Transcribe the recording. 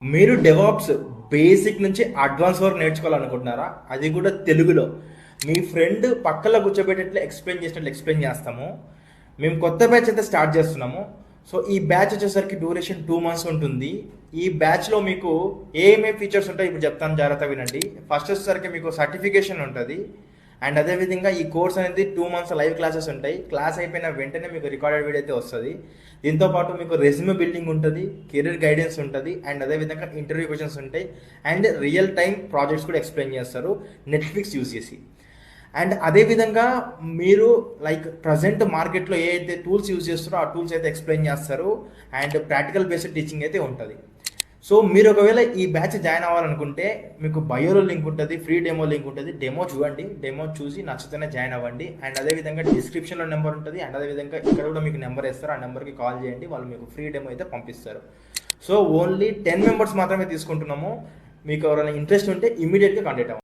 మీరు DevOps basic నుంచి advance వరకు నేర్చుకోవాలనుకుంటున్నారా? అది కూడా తెలుగులో. మీ ఫ్రెండ్ పక్కలో కూర్చోబెట్టేట్లు ఎక్స్ప్లెయిన్ చేస్తాము. మేము కొత్త బ్యాచ్ అయితే స్టార్ట్ చేస్తున్నాము. సో ఈ బ్యాచ్ వచ్చేసరికి డ్యూరేషన్ 2 months ఉంటుంది. ఈ బ్యాచ్లో మీకు ఏమేమి ఫీచర్స్ ఉంటాయి ఇప్పుడు చెప్తాను, జాగ్రత్త వినండి. ఫస్ట్ వచ్చేసరికి మీకు సర్టిఫికేషన్ ఉంటుంది. అండ్ అదేవిధంగా ఈ కోర్స్ అనేది 2 months లైవ్ క్లాసెస్ ఉంటాయి. క్లాస్ అయిపోయిన వెంటనే మీకు రికార్డెడ్ వీడియో అయితే వస్తుంది. దీంతో పాటు మీకు రెజ్యూమే బిల్డింగ్ ఉంటుంది, కెరీర్ గైడెన్స్ ఉంటుంది, అండ్ అదేవిధంగా ఇంటర్వ్యూ క్వశ్చన్స్ ఉంటాయి, అండ్ రియల్ టైం ప్రాజెక్ట్స్ కూడా ఎక్స్ప్లెయిన్ చేస్తారు నెట్ఫ్లిక్స్ యూజ్ చేసి. అండ్ అదేవిధంగా మీరు లైక్ ప్రజెంట్ మార్కెట్లో ఏ అయితే టూల్స్ యూజ్ చేస్తారో ఆ టూల్స్ అయితే ఎక్స్ప్లెయిన్ చేస్తారు. అండ్ ప్రాక్టికల్ బేస్డ్ టీచింగ్ అయితే ఉంటుంది. సో మీరు ఒకవేళ ఈ బ్యాచ్ జాయిన్ అవ్వాలనుకుంటే మీకు బయోలో లింక్ ఉంటుంది, ఫ్రీ డెమో లింక్ ఉంటుంది. డెమో చూడండి, డెమో చూసి నచ్చితేనే జాయిన్ అవ్వండి. అండ్ అదేవిధంగా డిస్క్రిప్షన్లో నెంబర్ ఉంటుంది. అండ్ అదేవిధంగా ఇక్కడ కూడా మీకు నెంబర్ ఇస్తారు, ఆ నెంబర్కి కాల్ చేయండి, వాళ్ళు మీకు ఫ్రీ డెమో అయితే పంపిస్తారు. సో ఓన్లీ 10 members మాత్రమే తీసుకుంటున్నాము. మీకు ఎవరైనా ఇంట్రెస్ట్ ఉంటే ఇమీడియట్గా కాంటాక్ట్ అవ్వండి.